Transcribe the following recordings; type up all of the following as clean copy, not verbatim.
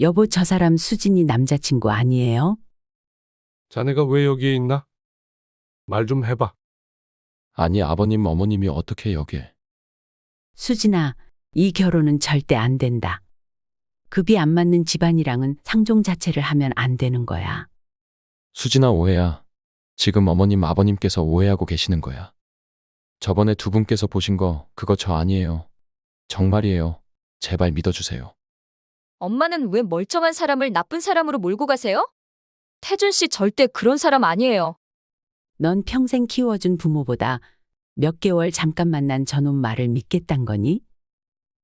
여보, 저 사람 수진이 남자친구 아니에요? 자네가 왜 여기에 있나? 말 좀 해봐. 아니, 아버님, 어머님이 어떻게 여기에? 수진아, 이 결혼은 절대 안 된다. 급이 안 맞는 집안이랑은 상종 자체를 하면 안 되는 거야. 수진아, 오해야. 지금 어머님, 아버님께서 오해하고 계시는 거야. 저번에 두 분께서 보신 거 그거 저 아니에요. 정말이에요. 제발 믿어주세요. 엄마는 왜 멀쩡한 사람을 나쁜 사람으로 몰고 가세요? 태준 씨 절대 그런 사람 아니에요. 넌 평생 키워준 부모보다 몇 개월 잠깐 만난 저놈 말을 믿겠단 거니?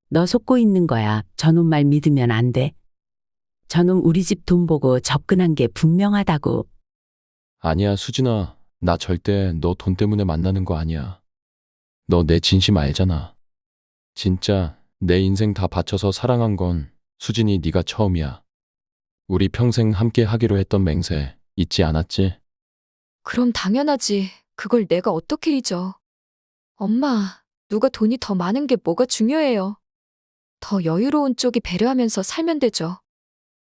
너 속고 있는 거야. 저놈 말 믿으면 안 돼. 저놈 우리 집 돈 보고 접근한 게 분명하다고. 아니야, 수진아. 나 절대 너 돈 때문에 만나는 거 아니야. 너 내 진심 알잖아. 진짜 내 인생 다 바쳐서 사랑한 건 수진이 네가 처음이야. 우리 평생 함께 하기로 했던 맹세 잊지 않았지? 그럼 당연하지. 그걸 내가 어떻게 잊어. 엄마, 누가 돈이 더 많은 게 뭐가 중요해요. 더 여유로운 쪽이 배려하면서 살면 되죠.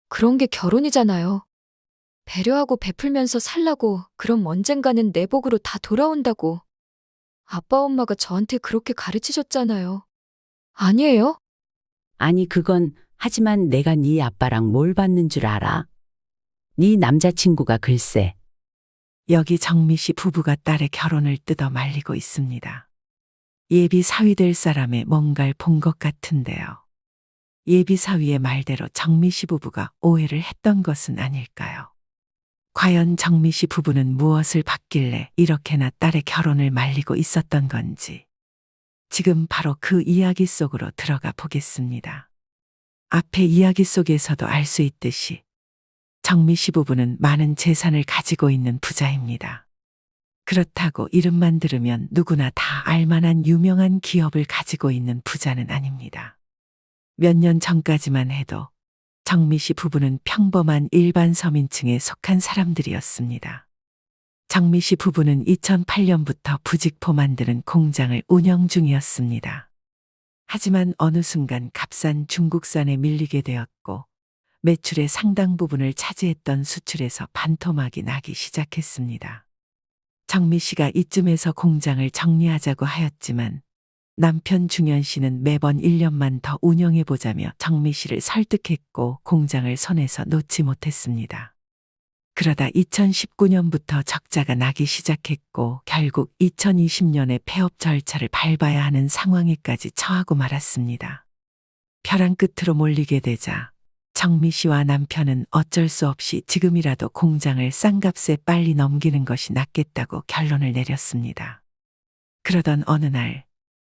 그런 게 결혼이잖아요. 배려하고 베풀면서 살라고 그럼 언젠가는 내 복으로 다 돌아온다고. 아빠 엄마가 저한테 그렇게 가르치셨잖아요. 아니에요? 아니, 그건 하지만 내가 네 아빠랑 뭘 받는 줄 알아? 네 남자친구가 글쎄. 여기 정미 씨 부부가 딸의 결혼을 뜯어 말리고 있습니다. 예비 사위 될 사람의 뭔가를 본 것 같은데요. 예비 사위의 말대로 정미 씨 부부가 오해를 했던 것은 아닐까요? 과연 정미 씨 부부는 무엇을 받길래 이렇게나 딸의 결혼을 말리고 있었던 건지. 지금 바로 그 이야기 속으로 들어가 보겠습니다. 앞의 이야기 속에서도 알 수 있듯이 정미 씨 부부는 많은 재산을 가지고 있는 부자입니다. 그렇다고 이름만 들으면 누구나 다 알만한 유명한 기업을 가지고 있는 부자는 아닙니다. 몇 년 전까지만 해도 정미 씨 부부는 평범한 일반 서민층에 속한 사람들이었습니다. 정미 씨 부부는 2008년부터 부직포 만드는 공장을 운영 중이었습니다. 하지만 어느 순간 값싼 중국산에 밀리게 되었고 매출의 상당 부분을 차지했던 수출에서 반토막이 나기 시작했습니다. 정미 씨가 이쯤에서 공장을 정리하자고 하였지만 남편 중현 씨는 매번 1년만 더 운영해보자며 정미 씨를 설득했고 공장을 손에서 놓지 못했습니다. 그러다 2019년부터 적자가 나기 시작했고 결국 2020년에 폐업 절차를 밟아야 하는 상황에까지 처하고 말았습니다. 벼랑 끝으로 몰리게 되자 정미 씨와 남편은 어쩔 수 없이 지금이라도 공장을 싼 값에 빨리 넘기는 것이 낫겠다고 결론을 내렸습니다. 그러던 어느 날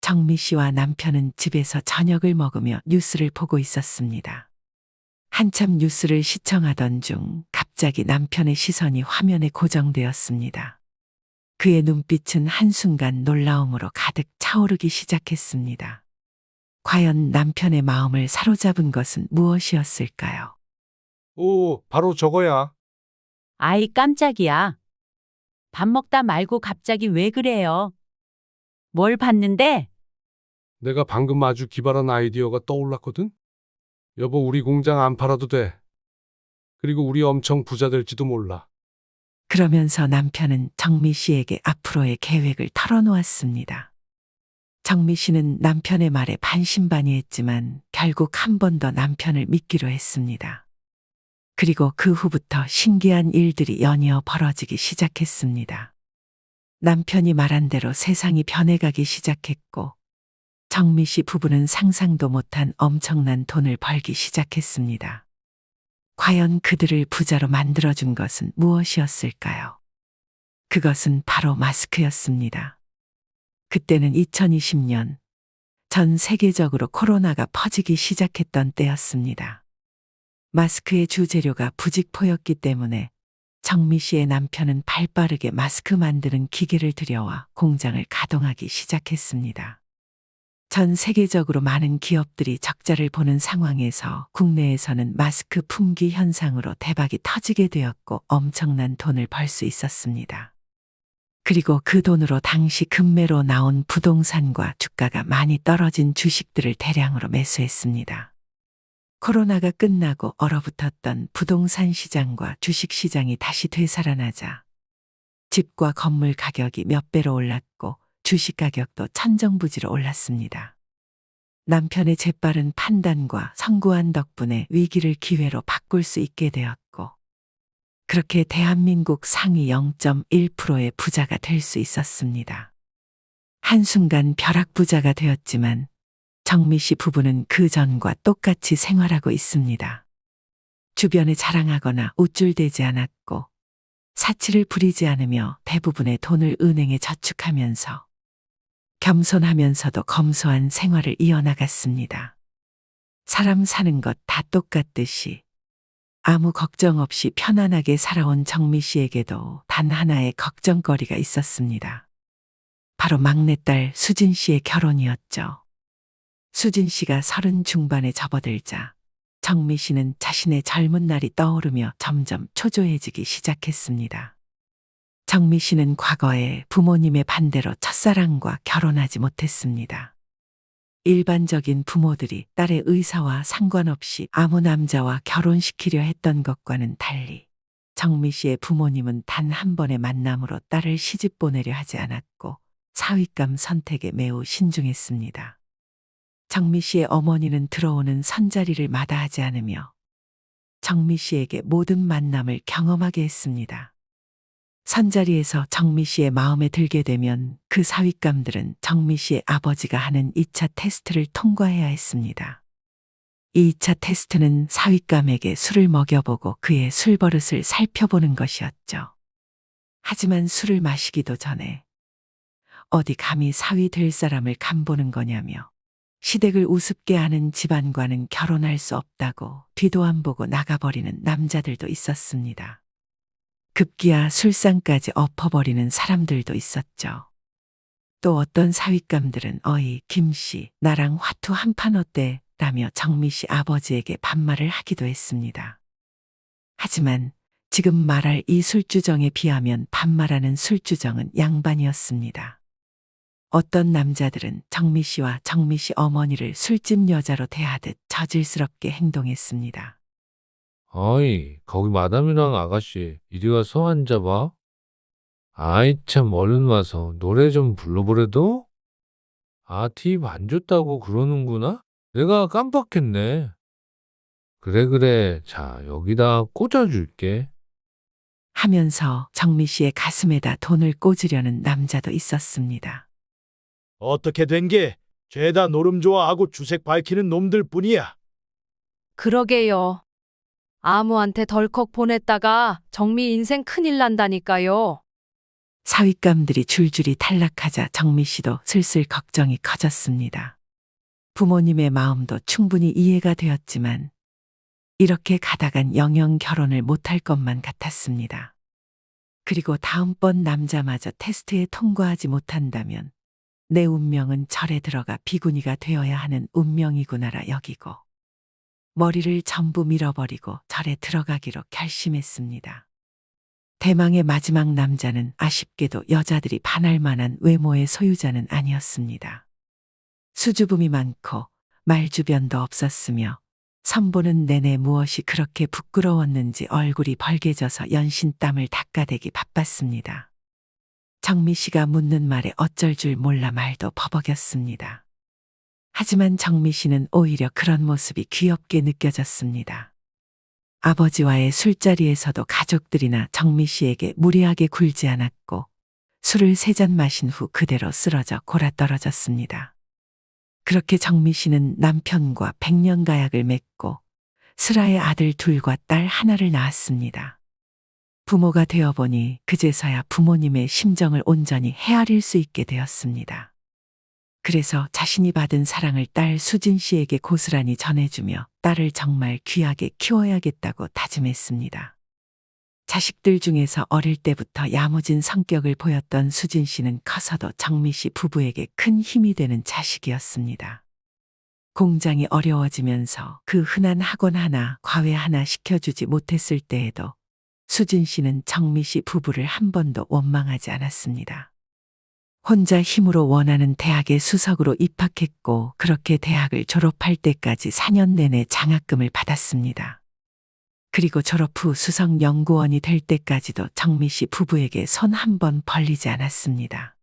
정미 씨와 남편은 집에서 저녁을 먹으며 뉴스를 보고 있었습니다. 한참 뉴스를 시청하던 중 갑자기 남편의 시선이 화면에 고정되었습니다. 그의 눈빛은 한순간 놀라움으로 가득 차오르기 시작했습니다. 과연 남편의 마음을 사로잡은 것은 무엇이었을까요? 오, 바로 저거야. 아이, 깜짝이야. 밥 먹다 말고 갑자기 왜 그래요? 뭘 봤는데? 내가 방금 아주 기발한 아이디어가 떠올랐거든? 여보, 우리 공장 안 팔아도 돼. 그리고 우리 엄청 부자 될지도 몰라. 그러면서 남편은 정미 씨에게 앞으로의 계획을 털어놓았습니다. 정미 씨는 남편의 말에 반신반의했지만 결국 한 번 더 남편을 믿기로 했습니다. 그리고 그 후부터 신기한 일들이 연이어 벌어지기 시작했습니다. 남편이 말한 대로 세상이 변해가기 시작했고 정미 씨 부부는 상상도 못한 엄청난 돈을 벌기 시작했습니다. 과연 그들을 부자로 만들어준 것은 무엇이었을까요? 그것은 바로 마스크였습니다. 그때는 2020년 전 세계적으로 코로나가 퍼지기 시작했던 때였습니다. 마스크의 주재료가 부직포였기 때문에 정미 씨의 남편은 발빠르게 마스크 만드는 기계를 들여와 공장을 가동하기 시작했습니다. 전 세계적으로 많은 기업들이 적자를 보는 상황에서 국내에서는 마스크 품귀 현상으로 대박이 터지게 되었고 엄청난 돈을 벌 수 있었습니다. 그리고 그 돈으로 당시 급매로 나온 부동산과 주가가 많이 떨어진 주식들을 대량으로 매수했습니다. 코로나가 끝나고 얼어붙었던 부동산 시장과 주식 시장이 다시 되살아나자 집과 건물 가격이 몇 배로 올랐고 주식 가격도 천정부지로 올랐습니다. 남편의 재빠른 판단과 성구한 덕분에 위기를 기회로 바꿀 수 있게 되었고, 그렇게 대한민국 상위 0.1%의 부자가 될 수 있었습니다. 한순간 벼락부자가 되었지만 정미 씨 부부는 그 전과 똑같이 생활하고 있습니다. 주변에 자랑하거나 우쭐대지 않았고 사치를 부리지 않으며 대부분의 돈을 은행에 저축하면서 겸손하면서도 검소한 생활을 이어나갔습니다. 사람 사는 것 다 똑같듯이 아무 걱정 없이 편안하게 살아온 정미 씨에게도 단 하나의 걱정거리가 있었습니다. 바로 막내딸 수진 씨의 결혼이었죠. 수진 씨가 30 중반에 접어들자 정미 씨는 자신의 젊은 날이 떠오르며 점점 초조해지기 시작했습니다. 정미 씨는 과거에 부모님의 반대로 첫사랑과 결혼하지 못했습니다. 일반적인 부모들이 딸의 의사와 상관없이 아무 남자와 결혼시키려 했던 것과는 달리 정미 씨의 부모님은 단 한 번의 만남으로 딸을 시집 보내려 하지 않았고 사윗감 선택에 매우 신중했습니다. 정미 씨의 어머니는 들어오는 선자리를 마다하지 않으며 정미 씨에게 모든 만남을 경험하게 했습니다. 선자리에서 정미 씨의 마음에 들게 되면 그 사윗감들은 정미 씨의 아버지가 하는 2차 테스트를 통과해야 했습니다. 이 2차 테스트는 사윗감에게 술을 먹여보고 그의 술버릇을 살펴보는 것이었죠. 하지만 술을 마시기도 전에 어디 감히 사위 될 사람을 간보는 거냐며 시댁을 우습게 하는 집안과는 결혼할 수 없다고 뒤도 안 보고 나가버리는 남자들도 있었습니다. 급기야 술상까지 엎어버리는 사람들도 있었죠. 또 어떤 사윗감들은 어이 김씨 나랑 화투 한 판 어때? 라며 정미 씨 아버지에게 반말을 하기도 했습니다. 하지만 지금 말할 이 술주정에 비하면 반말하는 술주정은 양반이었습니다. 어떤 남자들은 정미 씨와 정미 씨 어머니를 술집 여자로 대하듯 저질스럽게 행동했습니다. 어이, 거기 마담이랑 아가씨, 이리 와서 앉아봐. 아이, 참, 얼른 와서 노래 좀 불러보래도? 아, 팁 안 줬다고 그러는구나? 내가 깜빡했네. 그래. 자, 여기다 꽂아줄게. 하면서 정미 씨의 가슴에다 돈을 꽂으려는 남자도 있었습니다. 어떻게 된 게 죄다 노름 좋아하고 주색 밝히는 놈들 뿐이야. 그러게요. 아무한테 덜컥 보냈다가 정미 인생 큰일 난다니까요. 사윗감들이 줄줄이 탈락하자 정미 씨도 슬슬 걱정이 커졌습니다. 부모님의 마음도 충분히 이해가 되었지만 이렇게 가다간 영영 결혼을 못할 것만 같았습니다. 그리고 다음번 남자마저 테스트에 통과하지 못한다면 내 운명은 절에 들어가 비구니가 되어야 하는 운명이구나라 여기고 머리를 전부 밀어버리고 절에 들어가기로 결심했습니다. 대망의 마지막 남자는 아쉽게도 여자들이 반할 만한 외모의 소유자는 아니었습니다. 수줍음이 많고 말주변도 없었으며 선보는 내내 무엇이 그렇게 부끄러웠는지 얼굴이 벌개져서 연신 땀을 닦아대기 바빴습니다. 정미 씨가 묻는 말에 어쩔 줄 몰라 말도 버벅였습니다. 하지만 정미 씨는 오히려 그런 모습이 귀엽게 느껴졌습니다. 아버지와의 술자리에서도 가족들이나 정미 씨에게 무리하게 굴지 않았고 술을 3잔 마신 후 그대로 쓰러져 골아떨어졌습니다. 그렇게 정미 씨는 남편과 100년 가약을 맺고 슬아의 아들 2과 딸 1를 낳았습니다. 부모가 되어보니 그제서야 부모님의 심정을 온전히 헤아릴 수 있게 되었습니다. 그래서 자신이 받은 사랑을 딸 수진 씨에게 고스란히 전해주며 딸을 정말 귀하게 키워야겠다고 다짐했습니다. 자식들 중에서 어릴 때부터 야무진 성격을 보였던 수진 씨는 커서도 정미 씨 부부에게 큰 힘이 되는 자식이었습니다. 공장이 어려워지면서 그 흔한 학원 하나, 과외 하나 시켜주지 못했을 때에도 수진 씨는 정미 씨 부부를 한 번도 원망하지 않았습니다. 혼자 힘으로 원하는 대학에 수석으로 입학했고 그렇게 대학을 졸업할 때까지 4년 내내 장학금을 받았습니다. 그리고 졸업 후 수석 연구원이 될 때까지도 정미 씨 부부에게 손 한 번 벌리지 않았습니다.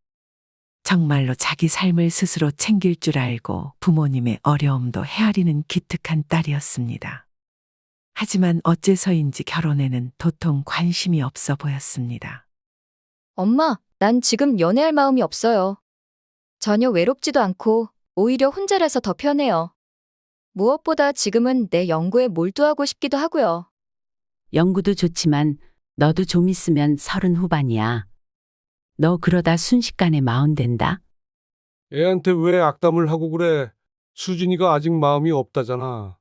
정말로 자기 삶을 스스로 챙길 줄 알고 부모님의 어려움도 헤아리는 기특한 딸이었습니다. 하지만 어째서인지 결혼에는 도통 관심이 없어 보였습니다. 엄마, 난 지금 연애할 마음이 없어요. 전혀 외롭지도 않고 오히려 혼자라서 더 편해요. 무엇보다 지금은 내 연구에 몰두하고 싶기도 하고요. 연구도 좋지만 너도 좀 있으면 30 후반이야. 너 그러다 순식간에 40 된다. 애한테 왜 악담을 하고 그래? 수진이가 아직 마음이 없다잖아.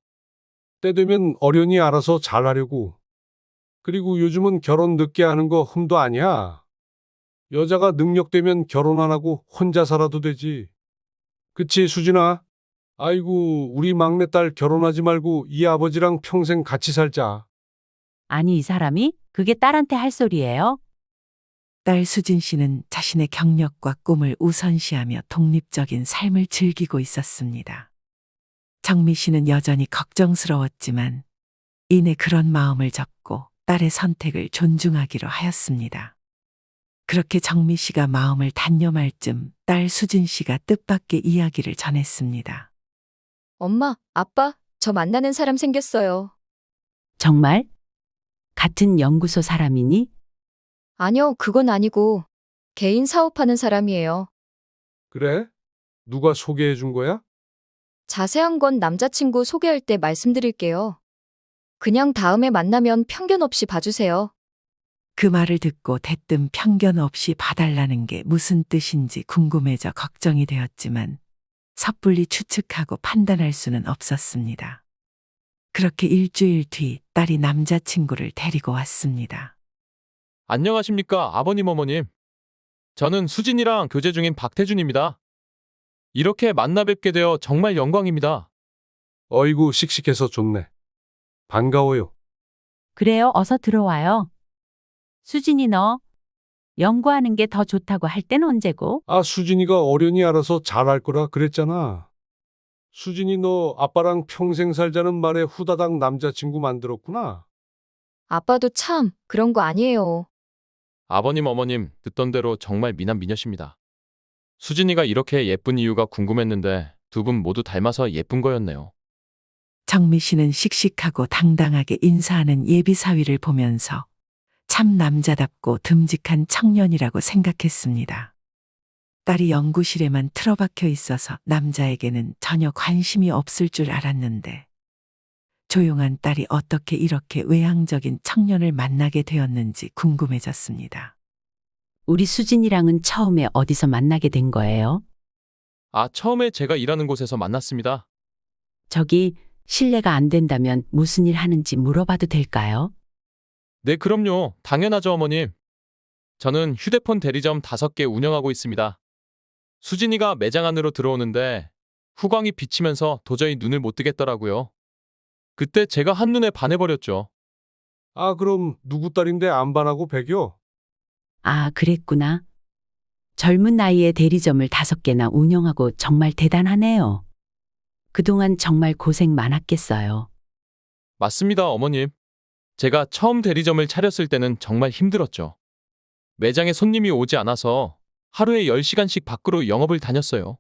때 되면 어련히 알아서 잘하려고. 그리고 요즘은 결혼 늦게 하는 거 흠도 아니야. 여자가 능력되면 결혼 안 하고 혼자 살아도 되지. 그치, 수진아? 아이고, 우리 막내딸 결혼하지 말고 이 아버지랑 평생 같이 살자. 아니, 이 사람이? 그게 딸한테 할 소리예요? 딸 수진 씨는 자신의 경력과 꿈을 우선시하며 독립적인 삶을 즐기고 있었습니다. 정미 씨는 여전히 걱정스러웠지만 이내 그런 마음을 접고 딸의 선택을 존중하기로 하였습니다. 그렇게 정미 씨가 마음을 단념할 즈음 딸 수진 씨가 뜻밖의 이야기를 전했습니다. 엄마, 아빠, 저 만나는 사람 생겼어요. 정말? 같은 연구소 사람이니? 아니요, 그건 아니고 개인 사업하는 사람이에요. 그래? 누가 소개해 준 거야? 자세한 건 남자친구 소개할 때 말씀드릴게요. 그냥 다음에 만나면 편견 없이 봐주세요. 그 말을 듣고 대뜸 편견 없이 봐달라는 게 무슨 뜻인지 궁금해져 걱정이 되었지만 섣불리 추측하고 판단할 수는 없었습니다. 그렇게 일주일 뒤 딸이 남자친구를 데리고 왔습니다. 안녕하십니까, 아버님, 어머님. 저는 수진이랑 교제 중인 박태준입니다. 이렇게 만나 뵙게 되어 정말 영광입니다. 어이구, 씩씩해서 좋네. 반가워요. 그래요, 어서 들어와요. 수진이 너 연구하는 게 더 좋다고 할 땐 언제고? 아, 수진이가 어련히 알아서 잘할 거라 그랬잖아. 수진이 너 아빠랑 평생 살자는 말에 후다닥 남자친구 만들었구나. 아빠도 참 그런 거 아니에요. 아버님, 어머님, 듣던 대로 정말 미남 미녀십니다. 수진이가 이렇게 예쁜 이유가 궁금했는데 두 분 모두 닮아서 예쁜 거였네요. 정미 씨는 씩씩하고 당당하게 인사하는 예비 사위를 보면서 참 남자답고 듬직한 청년이라고 생각했습니다. 딸이 연구실에만 틀어박혀 있어서 남자에게는 전혀 관심이 없을 줄 알았는데 조용한 딸이 어떻게 이렇게 외향적인 청년을 만나게 되었는지 궁금해졌습니다. 우리 수진이랑은 처음에 어디서 만나게 된 거예요? 아, 처음에 제가 일하는 곳에서 만났습니다. 저기 실례가 안 된다면 무슨 일 하는지 물어봐도 될까요? 네, 그럼요. 당연하죠, 어머님. 저는 휴대폰 대리점 5개 운영하고 있습니다. 수진이가 매장 안으로 들어오는데 후광이 비치면서 도저히 눈을 못 뜨겠더라고요. 그때 제가 한눈에 반해버렸죠. 아, 그럼 누구 딸인데 안 반하고 배겨? 아, 그랬구나. 젊은 나이에 대리점을 5개나 운영하고 정말 대단하네요. 그동안 정말 고생 많았겠어요. 맞습니다, 어머님. 제가 처음 대리점을 차렸을 때는 정말 힘들었죠. 매장에 손님이 오지 않아서 하루에 10시간씩 밖으로 영업을 다녔어요.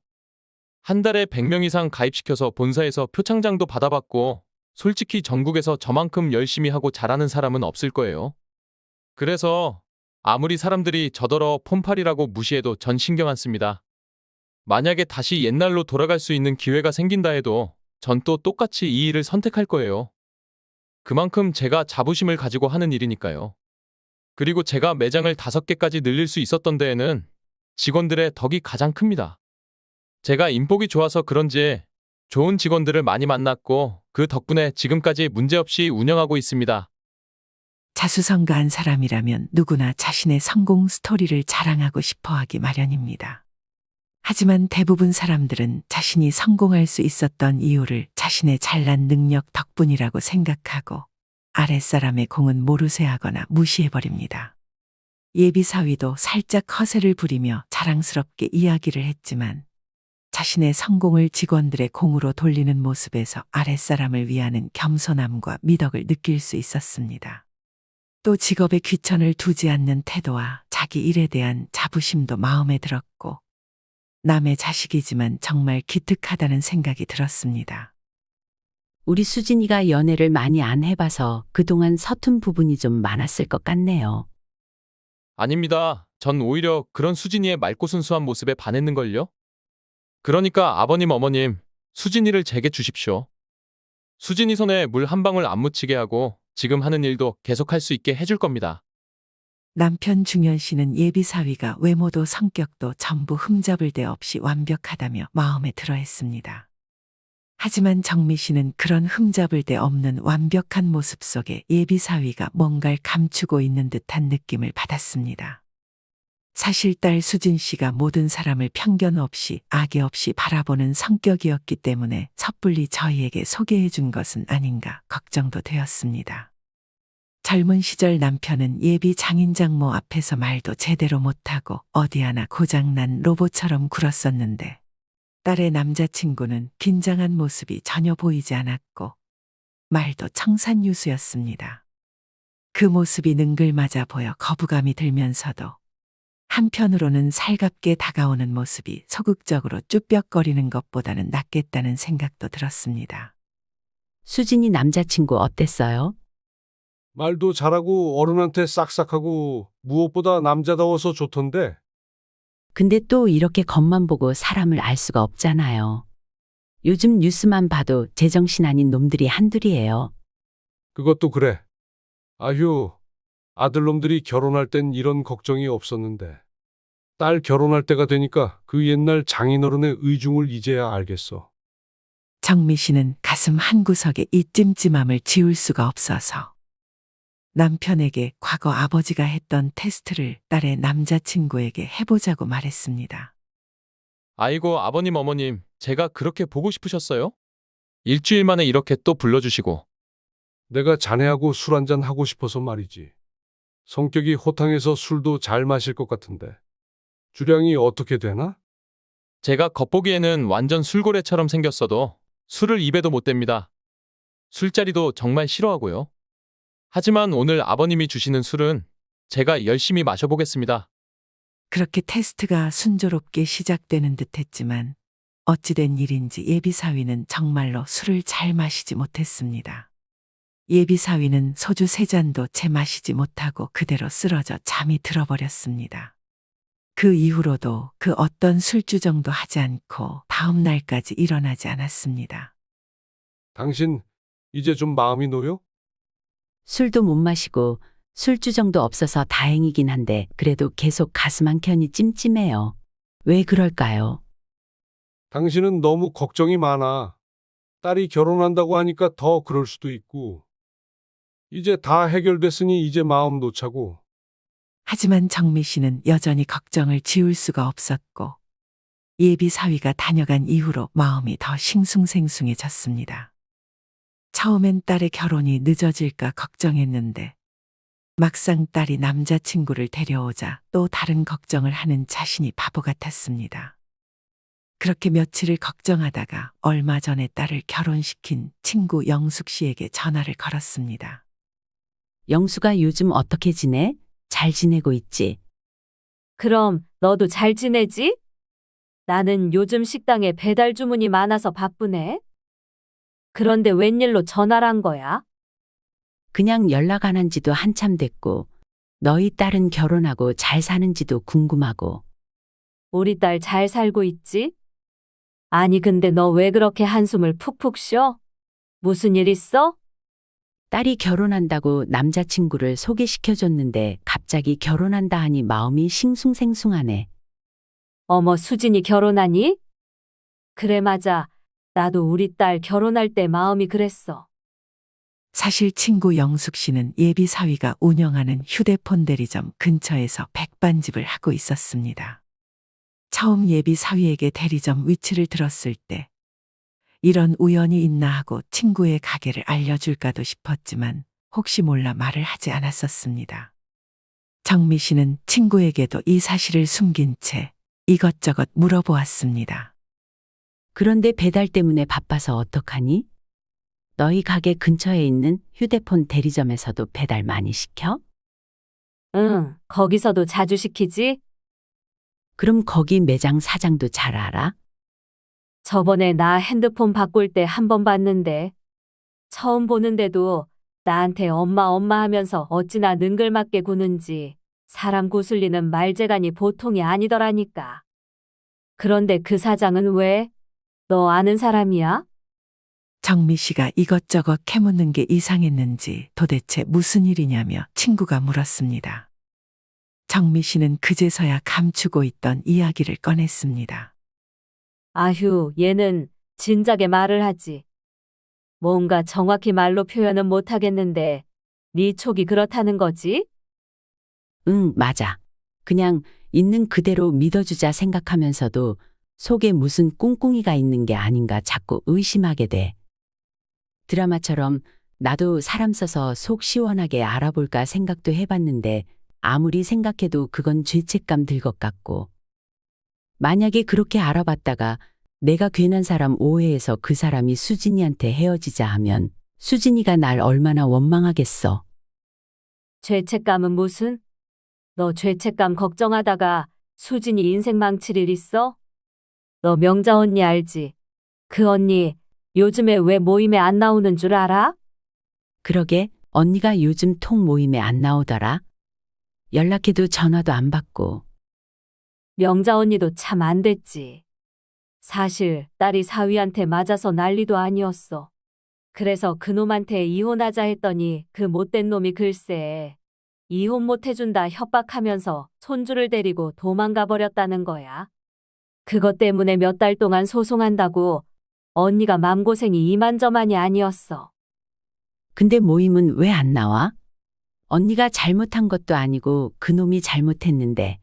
한 달에 100명 이상 가입시켜서 본사에서 표창장도 받아봤고 솔직히 전국에서 저만큼 열심히 하고 잘하는 사람은 없을 거예요. 그래서 아무리 사람들이 저더러 폰팔이라고 무시해도 전 신경 안 씁니다. 만약에 다시 옛날로 돌아갈 수 있는 기회가 생긴다 해도 전 또 똑같이 이 일을 선택할 거예요. 그만큼 제가 자부심을 가지고 하는 일이니까요. 그리고 제가 매장을 5개까지 늘릴 수 있었던 데에는 직원들의 덕이 가장 큽니다. 제가 인복이 좋아서 그런지 좋은 직원들을 많이 만났고 그 덕분에 지금까지 문제없이 운영하고 있습니다. 자수성가한 사람이라면 누구나 자신의 성공 스토리를 자랑하고 싶어 하기 마련입니다. 하지만 대부분 사람들은 자신이 성공할 수 있었던 이유를 자신의 잘난 능력 덕분이라고 생각하고 아랫사람의 공은 모르쇠하거나 무시해버립니다. 예비 사위도 살짝 허세를 부리며 자랑스럽게 이야기를 했지만 자신의 성공을 직원들의 공으로 돌리는 모습에서 아랫사람을 위하는 겸손함과 미덕을 느낄 수 있었습니다. 또 직업에 귀천을 두지 않는 태도와 자기 일에 대한 자부심도 마음에 들었고 남의 자식이지만 정말 기특하다는 생각이 들었습니다. 우리 수진이가 연애를 많이 안 해봐서 그동안 서툰 부분이 좀 많았을 것 같네요. 아닙니다. 전 오히려 그런 수진이의 맑고 순수한 모습에 반했는걸요? 그러니까 아버님, 어머님, 수진이를 제게 주십시오. 수진이 손에 물 한 방울 안 묻히게 하고 지금 하는 일도 계속할 수 있게 해줄 겁니다. 남편 중현 씨는 예비 사위가 외모도 성격도 전부 흠잡을 데 없이 완벽하다며 마음에 들어 했습니다. 하지만 정미 씨는 그런 흠잡을 데 없는 완벽한 모습 속에 예비 사위가 뭔가를 감추고 있는 듯한 느낌을 받았습니다. 사실 딸 수진 씨가 모든 사람을 편견 없이 악의 없이 바라보는 성격이었기 때문에 섣불리 저희에게 소개해 준 것은 아닌가 걱정도 되었습니다. 젊은 시절 남편은 예비 장인장모 앞에서 말도 제대로 못하고 어디 하나 고장난 로봇처럼 굴었었는데 딸의 남자친구는 긴장한 모습이 전혀 보이지 않았고 말도 청산유수였습니다. 그 모습이 능글맞아 보여 거부감이 들면서도 한편으로는 살갑게 다가오는 모습이 소극적으로 쭈뼛거리는 것보다는 낫겠다는 생각도 들었습니다. 수진이 남자친구 어땠어요? 말도 잘하고 어른한테 싹싹하고 무엇보다 남자다워서 좋던데. 근데 또 이렇게 겉만 보고 사람을 알 수가 없잖아요. 요즘 뉴스만 봐도 제정신 아닌 놈들이 한둘이에요. 그것도 그래. 아휴, 아들놈들이 결혼할 땐 이런 걱정이 없었는데. 딸 결혼할 때가 되니까 그 옛날 장인어른의 의중을 이제야 알겠어. 정미 씨는 가슴 한구석에 이 찜찜함을 지울 수가 없어서 남편에게 과거 아버지가 했던 테스트를 딸의 남자친구에게 해보자고 말했습니다. 아이고, 아버님, 어머님, 제가 그렇게 보고 싶으셨어요? 일주일 만에 이렇게 또 불러주시고. 내가 자네하고 술 한잔 하고 싶어서 말이지. 성격이 호탕해서 술도 잘 마실 것 같은데. 주량이 어떻게 되나? 제가 겉보기에는 완전 술고래처럼 생겼어도 술을 입에도 못 댑니다. 술자리도 정말 싫어하고요. 하지만 오늘 아버님이 주시는 술은 제가 열심히 마셔보겠습니다. 그렇게 테스트가 순조롭게 시작되는 듯 했지만 어찌된 일인지 예비 사위는 정말로 술을 잘 마시지 못했습니다. 예비 사위는 소주 3잔도 채 마시지 못하고 그대로 쓰러져 잠이 들어버렸습니다. 그 이후로도 그 어떤 술주정도 하지 않고 다음 날까지 일어나지 않았습니다. 당신 이제 좀 마음이 놓여? 술도 못 마시고 술주정도 없어서 다행이긴 한데 그래도 계속 가슴 한켠이 찜찜해요. 왜 그럴까요? 당신은 너무 걱정이 많아. 딸이 결혼한다고 하니까 더 그럴 수도 있고. 이제 다 해결됐으니 이제 마음 놓자고. 하지만 정미 씨는 여전히 걱정을 지울 수가 없었고 예비 사위가 다녀간 이후로 마음이 더 싱숭생숭해졌습니다. 처음엔 딸의 결혼이 늦어질까 걱정했는데 막상 딸이 남자친구를 데려오자 또 다른 걱정을 하는 자신이 바보 같았습니다. 그렇게 며칠을 걱정하다가 얼마 전에 딸을 결혼시킨 친구 영숙 씨에게 전화를 걸었습니다. 영수가 요즘 어떻게 지내? 잘 지내고 있지? 그럼 너도 잘 지내지? 나는 요즘 식당에 배달 주문이 많아서 바쁘네. 그런데 웬일로 전화를 한 거야? 그냥 연락 안 한 지도 한참 됐고 너희 딸은 결혼하고 잘 사는지도 궁금하고. 우리 딸 잘 살고 있지? 아니 근데 너 왜 그렇게 한숨을 푹푹 쉬어? 무슨 일 있어? 딸이 결혼한다고 남자친구를 소개시켜줬는데 갑자기 결혼한다 하니 마음이 싱숭생숭하네. 어머 수진이 결혼하니? 그래 맞아. 나도 우리 딸 결혼할 때 마음이 그랬어. 사실 친구 영숙 씨는 예비 사위가 운영하는 휴대폰 대리점 근처에서 백반집을 하고 있었습니다. 처음 예비 사위에게 대리점 위치를 들었을 때 이런 우연이 있나 하고 친구의 가게를 알려줄까도 싶었지만 혹시 몰라 말을 하지 않았었습니다. 정미 씨는 친구에게도 이 사실을 숨긴 채 이것저것 물어보았습니다. 그런데 배달 때문에 바빠서 어떡하니? 너희 가게 근처에 있는 휴대폰 대리점에서도 배달 많이 시켜? 응, 거기서도 자주 시키지? 그럼 거기 매장 사장도 잘 알아? 저번에 나 핸드폰 바꿀 때 한 번 봤는데 처음 보는데도 나한테 엄마 엄마 하면서 어찌나 능글맞게 구는지 사람 구슬리는 말재간이 보통이 아니더라니까. 그런데 그 사장은 왜? 너 아는 사람이야? 정미 씨가 이것저것 캐묻는 게 이상했는지 도대체 무슨 일이냐며 친구가 물었습니다. 정미 씨는 그제서야 감추고 있던 이야기를 꺼냈습니다. 아휴, 얘는 진작에 말을 하지. 뭔가 정확히 말로 표현은 못하겠는데 네 촉이 그렇다는 거지? 응, 맞아. 그냥 있는 그대로 믿어주자 생각하면서도 속에 무슨 꿍꿍이가 있는 게 아닌가 자꾸 의심하게 돼. 드라마처럼 나도 사람 써서 속 시원하게 알아볼까 생각도 해봤는데 아무리 생각해도 그건 죄책감 들 것 같고. 만약에 그렇게 알아봤다가 내가 괜한 사람 오해해서 그 사람이 수진이한테 헤어지자 하면 수진이가 날 얼마나 원망하겠어. 죄책감은 무슨? 너 죄책감 걱정하다가 수진이 인생 망칠 일 있어? 너 명자 언니 알지? 그 언니 요즘에 왜 모임에 안 나오는 줄 알아? 그러게 언니가 요즘 통 모임에 안 나오더라. 연락해도 전화도 안 받고. 명자 언니도 참 안 됐지. 사실 딸이 사위한테 맞아서 난리도 아니었어. 그래서 그놈한테 이혼하자 했더니 그 못된 놈이 글쎄 이혼 못 해준다 협박하면서 손주를 데리고 도망가 버렸다는 거야. 그것 때문에 몇 달 동안 소송한다고 언니가 맘고생이 이만저만이 아니었어. 근데 모임은 왜 안 나와? 언니가 잘못한 것도 아니고 그놈이 잘못했는데.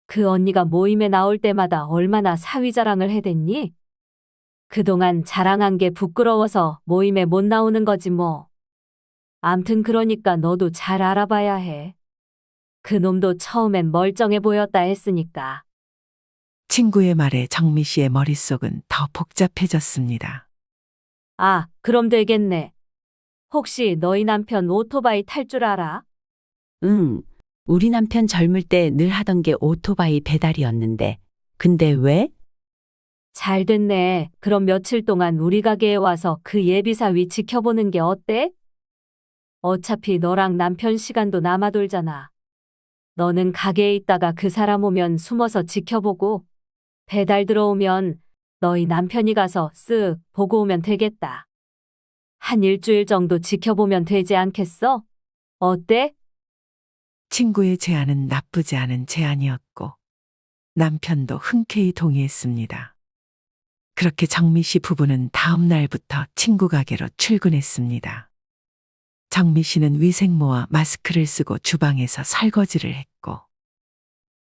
그 언니가 모임에 나올 때마다 얼마나 사위 자랑을 해댔니? 그동안 자랑한 게 부끄러워서 모임에 못 나오는 거지 뭐. 암튼 그러니까 너도 잘 알아봐야 해. 그놈도 처음엔 멀쩡해 보였다 했으니까. 친구의 말에 정미 씨의 머릿속은 더 복잡해졌습니다. 아, 그럼 되겠네. 혹시 너희 남편 오토바이 탈 줄 알아? 응, 우리 남편 젊을 때 늘 하던 게 오토바이 배달이었는데. 근데 왜? 잘 됐네. 그럼 며칠 동안 우리 가게에 와서 그 예비사위 지켜보는 게 어때? 어차피 너랑 남편 시간도 남아돌잖아. 너는 가게에 있다가 그 사람 오면 숨어서 지켜보고 배달 들어오면 너희 남편이 가서 쓱 보고 오면 되겠다. 한 일주일 정도 지켜보면 되지 않겠어? 어때? 친구의 제안은 나쁘지 않은 제안이었고 남편도 흔쾌히 동의했습니다. 그렇게 정미 씨 부부는 다음 날부터 친구 가게로 출근했습니다. 정미 씨는 위생모와 마스크를 쓰고 주방에서 설거지를 했고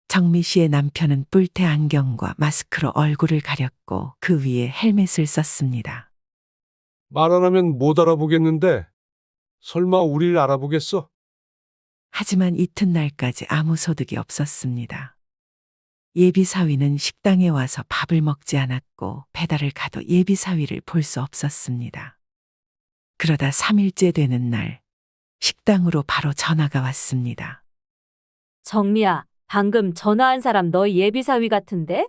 정미 씨의 남편은 뿔테 안경과 마스크로 얼굴을 가렸고 그 위에 헬멧을 썼습니다. 말 안 하면 못 알아보겠는데 설마 우릴 알아보겠어? 하지만 이튿날까지 아무 소득이 없었습니다. 예비 사위는 식당에 와서 밥을 먹지 않았고 배달을 가도 예비 사위를 볼 수 없었습니다. 그러다 3일째 되는 날 식당으로 바로 전화가 왔습니다. 정미야, 방금 전화한 사람 너희 예비사위 같은데?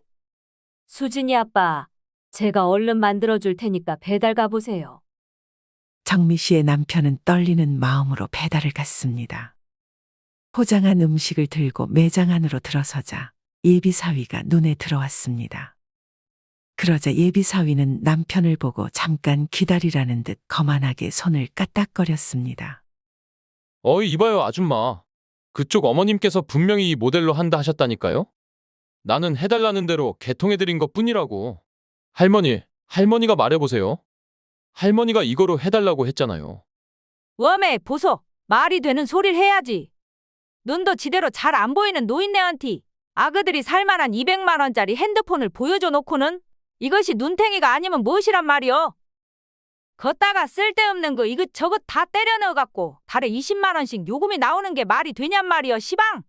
수진이 아빠, 제가 얼른 만들어줄 테니까 배달 가보세요. 정미 씨의 남편은 떨리는 마음으로 배달을 갔습니다. 포장한 음식을 들고 매장 안으로 들어서자 예비사위가 눈에 들어왔습니다. 그러자 예비사위는 남편을 보고 잠깐 기다리라는 듯 거만하게 손을 까딱거렸습니다. 어이, 이봐요, 아줌마. 그쪽 어머님께서 분명히 이 모델로 한다 하셨다니까요? 나는 해달라는 대로 개통해드린 것 뿐이라고. 할머니가 말해보세요. 할머니가 이거로 해달라고 했잖아요. 웜에 보소. 말이 되는 소리를 해야지. 눈도 지대로 잘 안 보이는 노인네한테 아그들이 살만한 200만 원짜리 핸드폰을 보여줘 놓고는 이것이 눈탱이가 아니면 무엇이란 말이여. 걷다가 쓸데없는 거 이것 저것 다 때려 넣어갖고 달에 20만 원씩 요금이 나오는 게 말이 되냔 말이여 시방.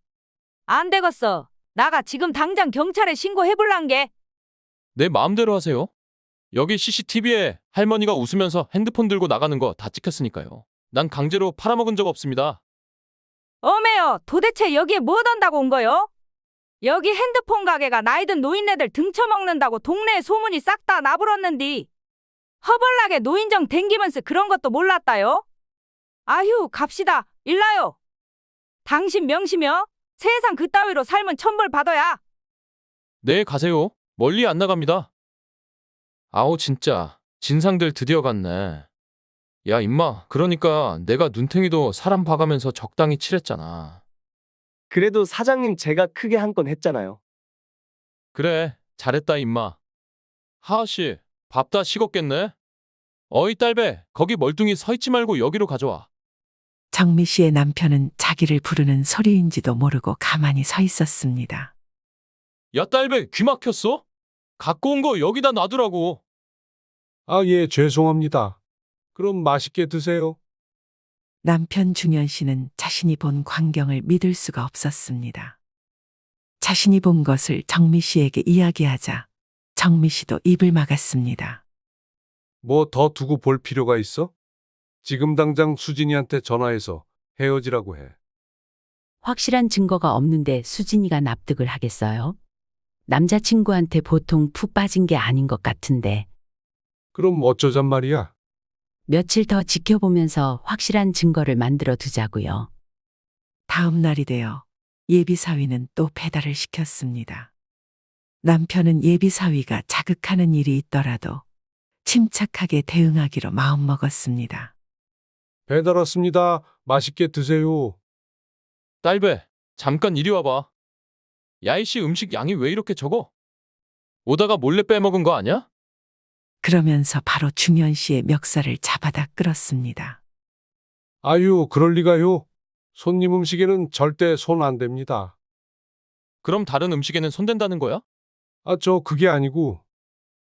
안 되겠어. 나가 지금 당장 경찰에 신고해볼란 게. 내 마음대로 하세요. 여기 CCTV에 할머니가 웃으면서 핸드폰 들고 나가는 거 다 찍혔으니까요. 난 강제로 팔아먹은 적 없습니다. 어메요, 도대체 여기에 뭐 던다고 온 거요? 여기 핸드폰 가게가 나이든 노인네들 등쳐먹는다고 동네에 소문이 싹 다 나불었는디. 허벌나게 노인정 댕기면서 그런 것도 몰랐다요? 아휴, 갑시다. 일나요. 당신 명심이요? 세상 그따위로 살면 천벌 받아야. 네, 가세요. 멀리 안 나갑니다. 아우, 진짜. 진상들 드디어 갔네. 야, 임마. 그러니까 내가 눈탱이도 사람 봐가면서 적당히 칠했잖아. 그래도 사장님 제가 크게 한 건 했잖아요. 그래, 잘했다, 임마. 하하씨, 밥 다 식었겠네? 어이, 딸배, 거기 멀뚱히 서 있지 말고 여기로 가져와. 정미 씨의 남편은 자기를 부르는 소리인지도 모르고 가만히 서 있었습니다. 야, 딸배, 귀 막혔어? 갖고 온 거 여기다 놔두라고. 아, 예, 죄송합니다. 그럼 맛있게 드세요. 남편 중현 씨는 자신이 본 광경을 믿을 수가 없었습니다. 자신이 본 것을 정미 씨에게 이야기하자 정미 씨도 입을 막았습니다. 뭐 더 두고 볼 필요가 있어? 지금 당장 수진이한테 전화해서 헤어지라고 해. 확실한 증거가 없는데 수진이가 납득을 하겠어요? 남자친구한테 보통 푹 빠진 게 아닌 것 같은데 그럼 어쩌잔 말이야? 며칠 더 지켜보면서 확실한 증거를 만들어 두자고요. 다음 날이 되어 예비 사위는 또 배달을 시켰습니다. 남편은 예비 사위가 자극하는 일이 있더라도 침착하게 대응하기로 마음먹었습니다. 배달 왔습니다. 맛있게 드세요. 딸배, 잠깐 이리 와봐. 야이씨, 음식 양이 왜 이렇게 적어? 오다가 몰래 빼먹은 거 아니야? 그러면서 바로 중현 씨의 멱살을 잡아다 끌었습니다. 아유, 그럴 리가요. 손님 음식에는 절대 손 안 댑니다. 그럼 다른 음식에는 손댄다는 거야? 아, 저 그게 아니고.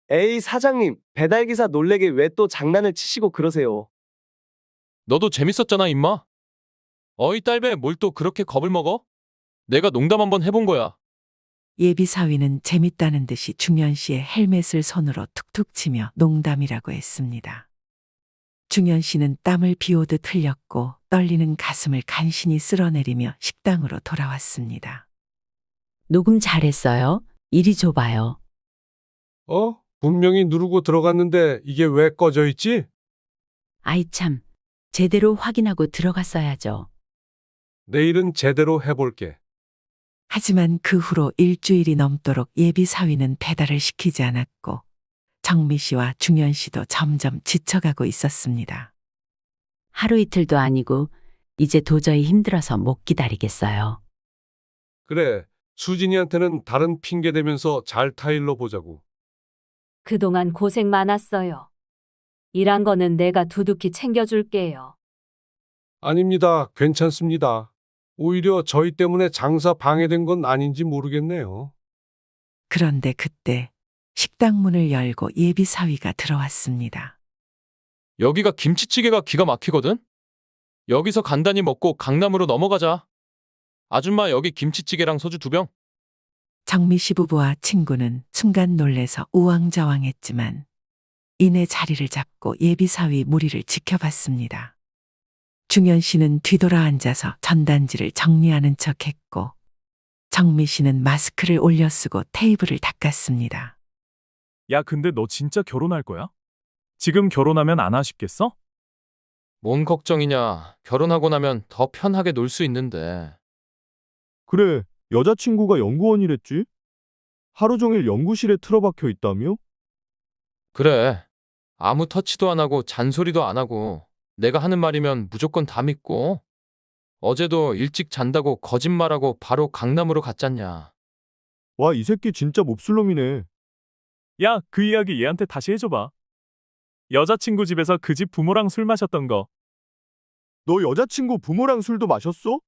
에이 사장님, 배달기사 놀래게 왜 또 장난을 치시고 그러세요? 너도 재밌었잖아, 임마. 어이, 딸배, 뭘 또 그렇게 겁을 먹어? 내가 농담 한번 해본 거야. 예비 사위는 재밌다는 듯이 중현 씨의 헬멧을 손으로 툭툭 치며 농담이라고 했습니다. 중현 씨는 땀을 비오듯 흘렸고 떨리는 가슴을 간신히 쓸어내리며 식당으로 돌아왔습니다. 녹음 잘했어요? 이리 줘봐요. 분명히 누르고 들어갔는데 이게 왜 꺼져 있지? 아이 참, 제대로 확인하고 들어갔어야죠. 내일은 제대로 해볼게. 하지만 그 후로 일주일이 넘도록 예비 사위는 배달을 시키지 않았고 정미 씨와 중현 씨도 점점 지쳐가고 있었습니다. 하루 이틀도 아니고 이제 도저히 힘들어서 못 기다리겠어요. 그래, 수진이한테는 다른 핑계 대면서 잘 타일러 보자고. 그동안 고생 많았어요. 일한 거는 내가 두둑히 챙겨줄게요. 아닙니다. 괜찮습니다. 오히려 저희 때문에 장사 방해된 건 아닌지 모르겠네요. 그런데 그때 식당 문을 열고 예비 사위가 들어왔습니다. 여기가 김치찌개가 기가 막히거든? 여기서 간단히 먹고 강남으로 넘어가자. 아줌마, 여기 김치찌개랑 소주 2병. 정미 씨 부부와 친구는 순간 놀래서 우왕좌왕했지만 이내 자리를 잡고 예비 사위 무리를 지켜봤습니다. 중현 씨는 뒤돌아 앉아서 전단지를 정리하는 척했고 정미 씨는 마스크를 올려 쓰고 테이블을 닦았습니다. 야, 근데 너 진짜 결혼할 거야? 지금 결혼하면 안 아쉽겠어? 뭔 걱정이냐. 결혼하고 나면 더 편하게 놀 수 있는데. 그래, 여자친구가 연구원이랬지? 하루 종일 연구실에 틀어박혀 있다며? 그래. 아무 터치도 안 하고 잔소리도 안 하고 내가 하는 말이면 무조건 다 믿고. 어제도 일찍 잔다고 거짓말하고 바로 강남으로 갔잖냐. 와, 이 새끼 진짜 몹쓸놈이네. 야, 그 이야기 얘한테 다시 해줘봐. 여자친구 집에서 그 집 부모랑 술 마셨던 거. 너 여자친구 부모랑 술도 마셨어?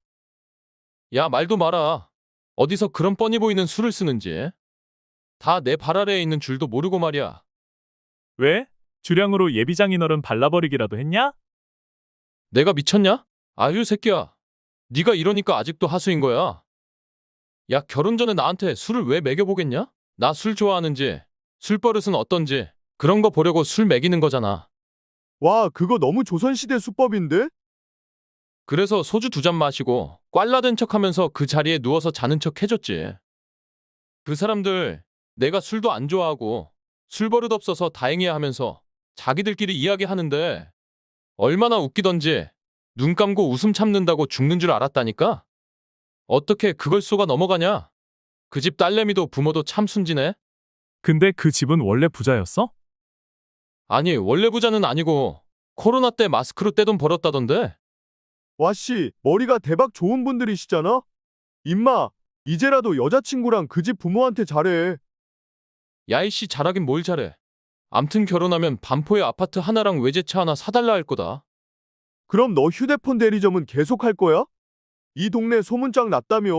야, 말도 마라. 어디서 그런 뻔히 보이는 술을 쓰는지. 다 내 발 아래에 있는 줄도 모르고 말이야. 왜? 주량으로 예비장인어른 발라버리기라도 했냐? 내가 미쳤냐? 아유, 새끼야. 네가 이러니까 아직도 하수인 거야. 야, 결혼 전에 나한테 술을 왜 먹여보겠냐? 나 술 좋아하는지, 술버릇은 어떤지, 그런 거 보려고 술 먹이는 거잖아. 와, 그거 너무 조선시대 수법인데? 그래서 소주 2잔 마시고 꽐라된 척 하면서 그 자리에 누워서 자는 척 해줬지. 그 사람들 내가 술도 안 좋아하고 술버릇 없어서 다행이야 하면서 자기들끼리 이야기하는데 얼마나 웃기던지 눈 감고 웃음 참는다고 죽는 줄 알았다니까? 어떻게 그걸 속아 넘어가냐? 그 집 딸내미도 부모도 참 순진해? 근데 그 집은 원래 부자였어? 아니, 원래 부자는 아니고 코로나 때 마스크로 떼돈 벌었다던데? 와씨, 머리가 대박 좋은 분들이시잖아? 임마, 이제라도 여자친구랑 그 집 부모한테 잘해. 야이씨, 잘하긴 뭘 잘해. 암튼 결혼하면 반포에 아파트 하나랑 외제차 하나 사달라 할 거다. 그럼 너 휴대폰 대리점은 계속 할 거야? 이 동네 소문장 났다며.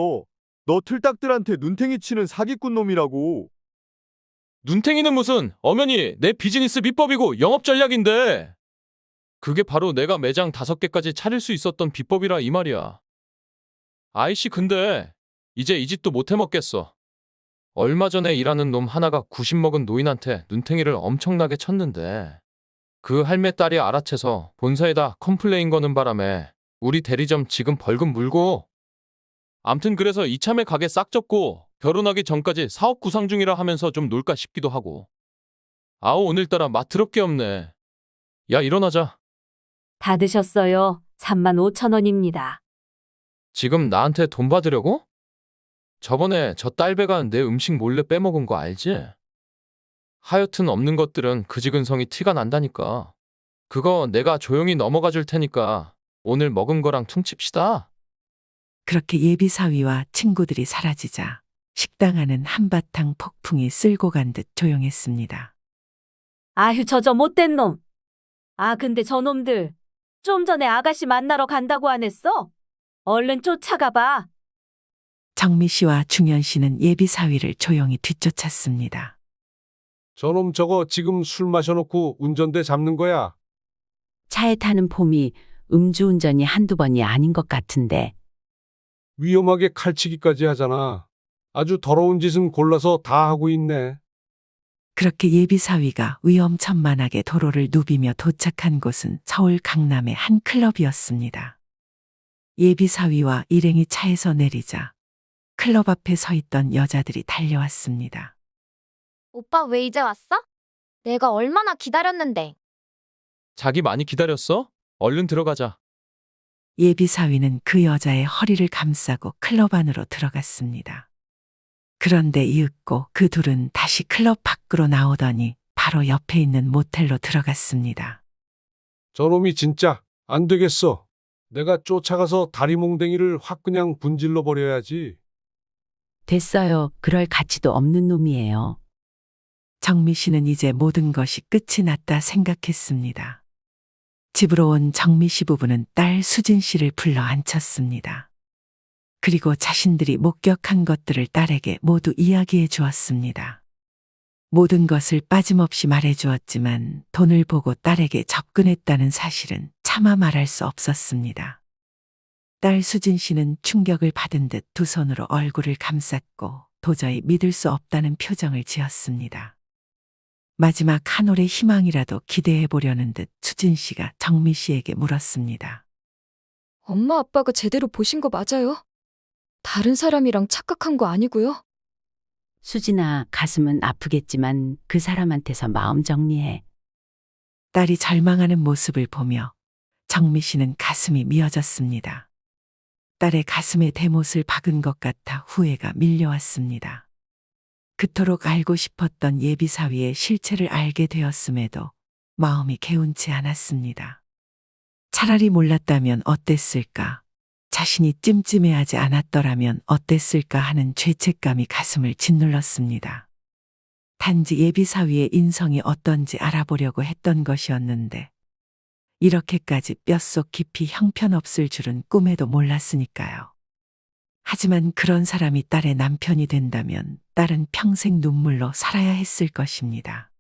너 틀딱들한테 눈탱이 치는 사기꾼 놈이라고. 눈탱이는 무슨, 엄연히 내 비즈니스 비법이고 영업 전략인데. 그게 바로 내가 매장 5개까지 차릴 수 있었던 비법이라 이 말이야. 아이씨, 근데 이제 이 집도 못 해먹겠어. 얼마 전에 일하는 놈 하나가 90 먹은 노인한테 눈탱이를 엄청나게 쳤는데 그 할매 딸이 알아채서 본사에다 컴플레인 거는 바람에 우리 대리점 지금 벌금 물고. 암튼 그래서 이참에 가게 싹 접고 결혼하기 전까지 사업 구상 중이라 하면서 좀 놀까 싶기도 하고. 아우, 오늘따라 맛 더럽게 없네. 야, 일어나자. 다 드셨어요. 35,000원입니다. 지금 나한테 돈 받으려고? 저번에 저 딸배가 내 음식 몰래 빼먹은 거 알지? 하여튼 없는 것들은 그지근성이 티가 난다니까. 그거 내가 조용히 넘어가 줄 테니까 오늘 먹은 거랑 퉁칩시다. 그렇게 예비 사위와 친구들이 사라지자 식당 안은 한바탕 폭풍이 쓸고 간 듯 조용했습니다. 아휴, 저 못된 놈. 아, 근데 저놈들 좀 전에 아가씨 만나러 간다고 안 했어? 얼른 쫓아가봐. 정미 씨와 중현 씨는 예비 사위를 조용히 뒤쫓았습니다. 저놈 저거 지금 술 마셔놓고 운전대 잡는 거야. 차에 타는 폼이 음주운전이 한두 번이 아닌 것 같은데. 위험하게 칼치기까지 하잖아. 아주 더러운 짓은 골라서 다 하고 있네. 그렇게 예비 사위가 위험천만하게 도로를 누비며 도착한 곳은 서울 강남의 한 클럽이었습니다. 예비 사위와 일행이 차에서 내리자 클럽 앞에 서 있던 여자들이 달려왔습니다. 오빠 왜 이제 왔어? 내가 얼마나 기다렸는데. 자기 많이 기다렸어? 얼른 들어가자. 예비 사위는 그 여자의 허리를 감싸고 클럽 안으로 들어갔습니다. 그런데 이윽고 그 둘은 다시 클럽 밖으로 나오더니 바로 옆에 있는 모텔로 들어갔습니다. 저놈이 진짜 안 되겠어. 내가 쫓아가서 다리몽댕이를 확 그냥 분질러 버려야지. 됐어요. 그럴 가치도 없는 놈이에요. 정미 씨는 이제 모든 것이 끝이 났다 생각했습니다. 집으로 온 정미 씨 부부는 딸 수진 씨를 불러 앉혔습니다. 그리고 자신들이 목격한 것들을 딸에게 모두 이야기해 주었습니다. 모든 것을 빠짐없이 말해 주었지만 돈을 보고 딸에게 접근했다는 사실은 차마 말할 수 없었습니다. 딸 수진 씨는 충격을 받은 듯 두 손으로 얼굴을 감쌌고 도저히 믿을 수 없다는 표정을 지었습니다. 마지막 한 올의 희망이라도 기대해 보려는 듯 수진 씨가 정미 씨에게 물었습니다. 엄마 아빠가 제대로 보신 거 맞아요? 다른 사람이랑 착각한 거 아니고요? 수진아, 가슴은 아프겠지만 그 사람한테서 마음 정리해. 딸이 절망하는 모습을 보며 정미 씨는 가슴이 미어졌습니다. 딸의 가슴에 대못을 박은 것 같아 후회가 밀려왔습니다. 그토록 알고 싶었던 예비 사위의 실체를 알게 되었음에도 마음이 개운치 않았습니다. 차라리 몰랐다면 어땠을까? 자신이 찜찜해하지 않았더라면 어땠을까 하는 죄책감이 가슴을 짓눌렀습니다. 단지 예비 사위의 인성이 어떤지 알아보려고 했던 것이었는데 이렇게까지 뼛속 깊이 형편없을 줄은 꿈에도 몰랐으니까요. 하지만 그런 사람이 딸의 남편이 된다면 딸은 평생 눈물로 살아야 했을 것입니다.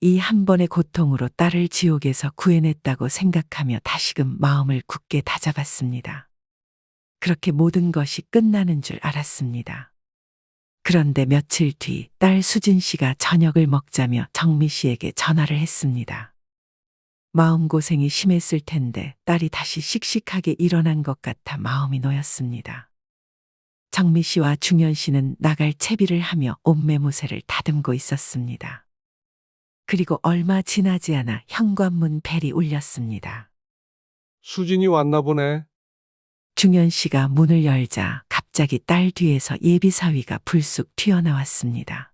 이 한 번의 고통으로 딸을 지옥에서 구해냈다고 생각하며 다시금 마음을 굳게 다잡았습니다. 그렇게 모든 것이 끝나는 줄 알았습니다. 그런데 며칠 뒤 딸 수진 씨가 저녁을 먹자며 정미 씨에게 전화를 했습니다. 마음고생이 심했을 텐데 딸이 다시 씩씩하게 일어난 것 같아 마음이 놓였습니다. 정미 씨와 중현 씨는 나갈 채비를 하며 옷매무새를 다듬고 있었습니다. 그리고 얼마 지나지 않아 현관문 벨이 울렸습니다. 수진이 왔나 보네. 중현 씨가 문을 열자 갑자기 딸 뒤에서 예비사위가 불쑥 튀어나왔습니다.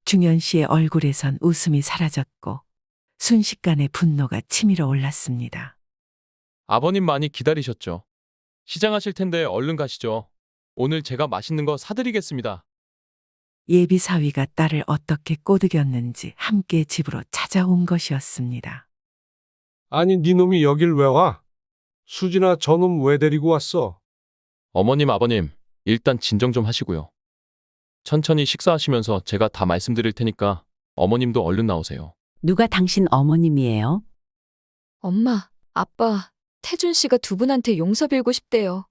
중현 씨의 얼굴에선 웃음이 사라졌고 순식간에 분노가 치밀어 올랐습니다. 아버님 많이 기다리셨죠? 시장하실 텐데 얼른 가시죠. 오늘 제가 맛있는 거 사드리겠습니다. 예비사위가 딸을 어떻게 꼬드겼는지 함께 집으로 찾아온 것이었습니다. 아니, 네 놈이 여길 왜 와? 수진아, 저놈 왜 데리고 왔어? 어머님, 아버님, 일단 진정 좀 하시고요. 천천히 식사하시면서 제가 다 말씀드릴 테니까 어머님도 얼른 나오세요. 누가 당신 어머님이에요? 엄마, 아빠, 태준 씨가 두 분한테 용서 빌고 싶대요.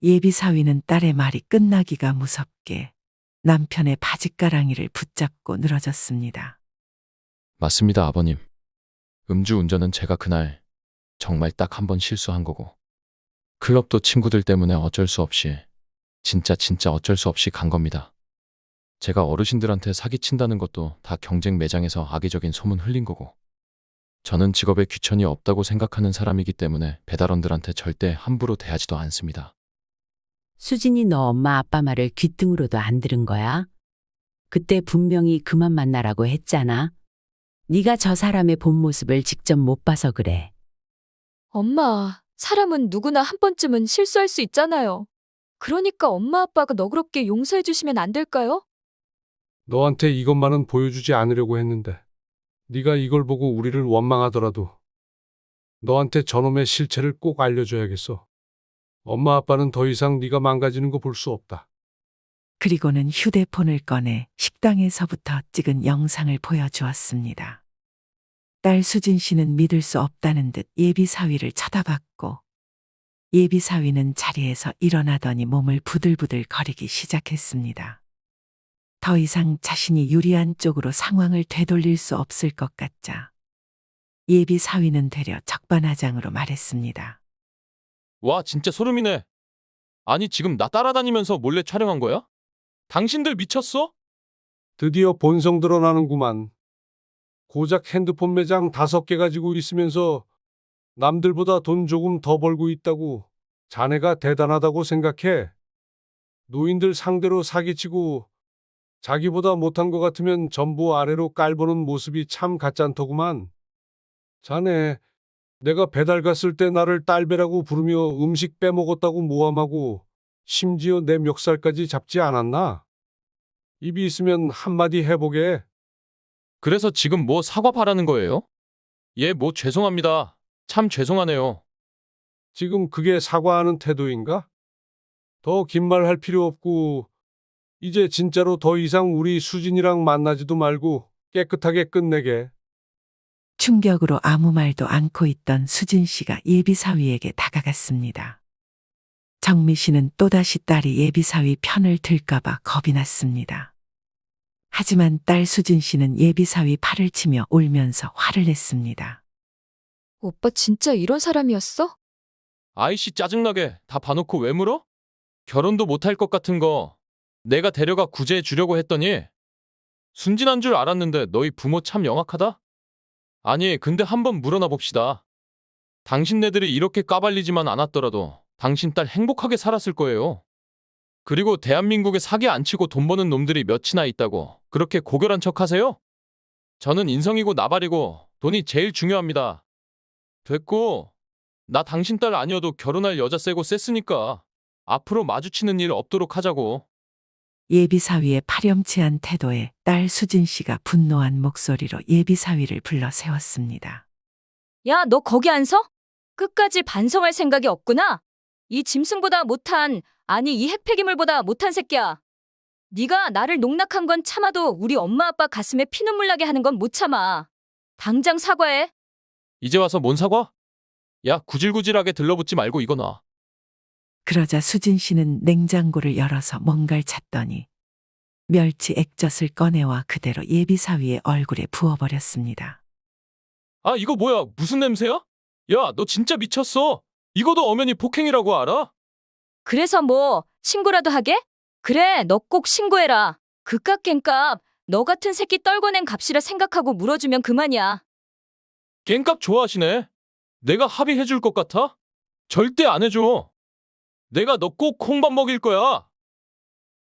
예비사위는 딸의 말이 끝나기가 무섭게 남편의 바짓가랑이를 붙잡고 늘어졌습니다. 맞습니다, 아버님. 음주운전은 제가 그날 정말 딱 한 번 실수한 거고 클럽도 친구들 때문에 어쩔 수 없이 진짜 어쩔 수 없이 간 겁니다. 제가 어르신들한테 사기친다는 것도 다 경쟁 매장에서 악의적인 소문 흘린 거고 저는 직업에 귀천이 없다고 생각하는 사람이기 때문에 배달원들한테 절대 함부로 대하지도 않습니다. 수진이 너 엄마 아빠 말을 귓등으로도 안 들은 거야? 그때 분명히 그만 만나라고 했잖아. 네가 저 사람의 본 모습을 직접 못 봐서 그래. 엄마, 사람은 누구나 한 번쯤은 실수할 수 있잖아요. 그러니까 엄마 아빠가 너그럽게 용서해 주시면 안 될까요? 너한테 이것만은 보여주지 않으려고 했는데 네가 이걸 보고 우리를 원망하더라도 너한테 저놈의 실체를 꼭 알려줘야겠어. 엄마 아빠는 더 이상 네가 망가지는 거 볼 수 없다. 그리고는 휴대폰을 꺼내 식당에서부터 찍은 영상을 보여주었습니다. 딸 수진 씨는 믿을 수 없다는 듯 예비사위를 쳐다봤고 예비사위는 자리에서 일어나더니 몸을 부들부들 거리기 시작했습니다. 더 이상 자신이 유리한 쪽으로 상황을 되돌릴 수 없을 것 같자 예비사위는 되려 적반하장으로 말했습니다. 와, 진짜 소름이네. 아니, 지금 나 따라다니면서 몰래 촬영한 거야? 당신들 미쳤어? 드디어 본성 드러나는구만. 고작 핸드폰 매장 5개 가지고 있으면서 남들보다 돈 조금 더 벌고 있다고 자네가 대단하다고 생각해. 노인들 상대로 사기치고 자기보다 못한 것 같으면 전부 아래로 깔보는 모습이 참 가짠더구만. 자네, 내가 배달 갔을 때 나를 딸배라고 부르며 음식 빼먹었다고 모함하고 심지어 내 멱살까지 잡지 않았나? 입이 있으면 한마디 해보게. 그래서 지금 뭐 사과 바라는 거예요? 예, 뭐 죄송합니다. 참 죄송하네요. 지금 그게 사과하는 태도인가? 더 긴 말 할 필요 없고 이제 진짜로 더 이상 우리 수진이랑 만나지도 말고 깨끗하게 끝내게. 충격으로 아무 말도 않고 있던 수진 씨가 예비사위에게 다가갔습니다. 정미 씨는 또다시 딸이 예비사위 편을 들까봐 겁이 났습니다. 하지만 딸 수진 씨는 예비사위 팔을 치며 울면서 화를 냈습니다. 오빠 진짜 이런 사람이었어? 아이씨, 짜증나게 다 봐놓고 왜 물어? 결혼도 못할 것 같은 거 내가 데려가 구제해 주려고 했더니 순진한 줄 알았는데 너희 부모 참 영악하다? 아니, 근데 한번 물어나 봅시다. 당신네들이 이렇게 까발리지만 않았더라도 당신 딸 행복하게 살았을 거예요. 그리고 대한민국에 사기 안 치고 돈 버는 놈들이 몇이나 있다고 그렇게 고결한 척 하세요? 저는 인성이고 나발이고 돈이 제일 중요합니다. 됐고, 나 당신 딸 아니어도 결혼할 여자 세고 셌으니까 앞으로 마주치는 일 없도록 하자고. 예비사위의 파렴치한 태도에 딸 수진 씨가 분노한 목소리로 예비사위를 불러 세웠습니다. 야, 너 거기 안 서? 끝까지 반성할 생각이 없구나. 이 짐승보다 못한, 아니 이 핵폐기물보다 못한 새끼야. 네가 나를 농락한 건 참아도 우리 엄마 아빠 가슴에 피눈물 나게 하는 건 못 참아. 당장 사과해. 이제 와서 뭔 사과? 야, 구질구질하게 들러붙지 말고 이거 놔. 그러자 수진 씨는 냉장고를 열어서 뭔가를 찾더니 멸치 액젓을 꺼내와 그대로 예비사위의 얼굴에 부어버렸습니다. 아, 이거 뭐야? 무슨 냄새야? 야, 너 진짜 미쳤어. 이거도 엄연히 폭행이라고 알아? 그래서 뭐 신고라도 하게? 그래, 너 꼭 신고해라. 그깟 갱값 너 같은 새끼 떨궈낸 값이라 생각하고 물어주면 그만이야. 갱값 좋아하시네. 내가 합의해줄 것 같아? 절대 안 해줘. 내가 너 꼭 콩밥 먹일 거야.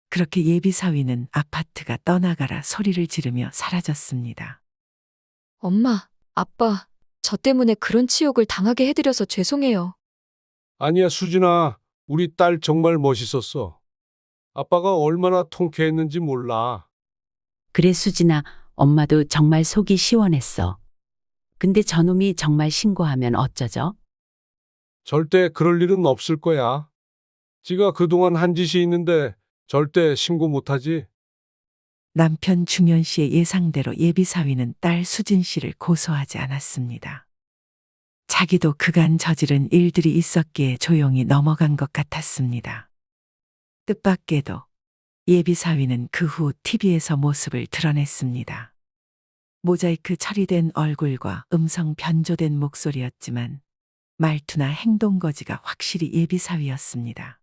그렇게 예비사위는 아파트가 떠나가라 소리를 지르며 사라졌습니다. 엄마, 아빠, 저 때문에 그런 치욕을 당하게 해드려서 죄송해요. 아니야, 수진아. 우리 딸 정말 멋있었어. 아빠가 얼마나 통쾌했는지 몰라. 그래, 수진아, 엄마도 정말 속이 시원했어. 근데 저놈이 정말 신고하면 어쩌죠? 절대 그럴 일은 없을 거야. 지가 그동안 한 짓이 있는데 절대 신고 못하지. 남편 중현 씨의 예상대로 예비사위는 딸 수진 씨를 고소하지 않았습니다. 자기도 그간 저지른 일들이 있었기에 조용히 넘어간 것 같았습니다. 뜻밖에도 예비사위는 그 후 TV에서 모습을 드러냈습니다. 모자이크 처리된 얼굴과 음성 변조된 목소리였지만 말투나 행동거지가 확실히 예비사위였습니다.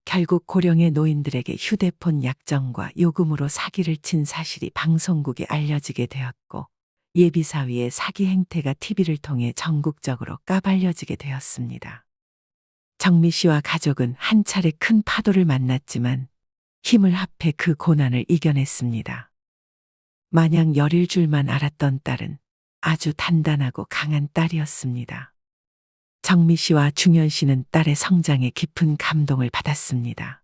결국 고령의 노인들에게 휴대폰 약정과 요금으로 사기를 친 사실이 방송국에 알려지게 되었고 예비사위의 사기 행태가 TV를 통해 전국적으로 까발려지게 되었습니다. 정미 씨와 가족은 한 차례 큰 파도를 만났지만 힘을 합해 그 고난을 이겨냈습니다. 마냥 여릴 줄만 알았던 딸은 아주 단단하고 강한 딸이었습니다. 정미 씨와 중현 씨는 딸의 성장에 깊은 감동을 받았습니다.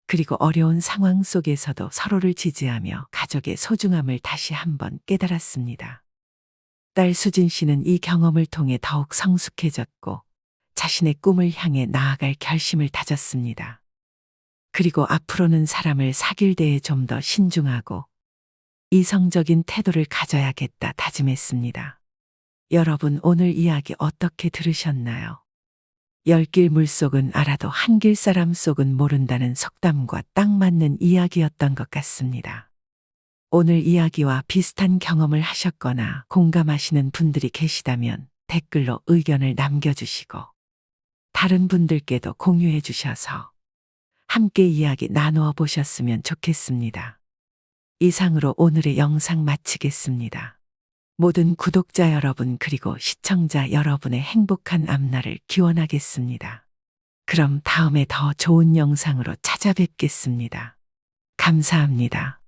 그리고 어려운 상황 속에서도 서로를 지지하며 가족의 소중함을 다시 한번 깨달았습니다. 딸 수진 씨는 이 경험을 통해 더욱 성숙해졌고 자신의 꿈을 향해 나아갈 결심을 다졌습니다. 그리고 앞으로는 사람을 사귈 때에 좀 더 신중하고 이성적인 태도를 가져야겠다 다짐했습니다. 여러분, 오늘 이야기 어떻게 들으셨나요? 열길 물속은 알아도 한길 사람 속은 모른다는 속담과 딱 맞는 이야기였던 것 같습니다. 오늘 이야기와 비슷한 경험을 하셨거나 공감하시는 분들이 계시다면 댓글로 의견을 남겨주시고 다른 분들께도 공유해 주셔서 함께 이야기 나누어 보셨으면 좋겠습니다. 이상으로 오늘의 영상 마치겠습니다. 모든 구독자 여러분 그리고 시청자 여러분의 행복한 앞날을 기원하겠습니다. 그럼 다음에 더 좋은 영상으로 찾아뵙겠습니다. 감사합니다.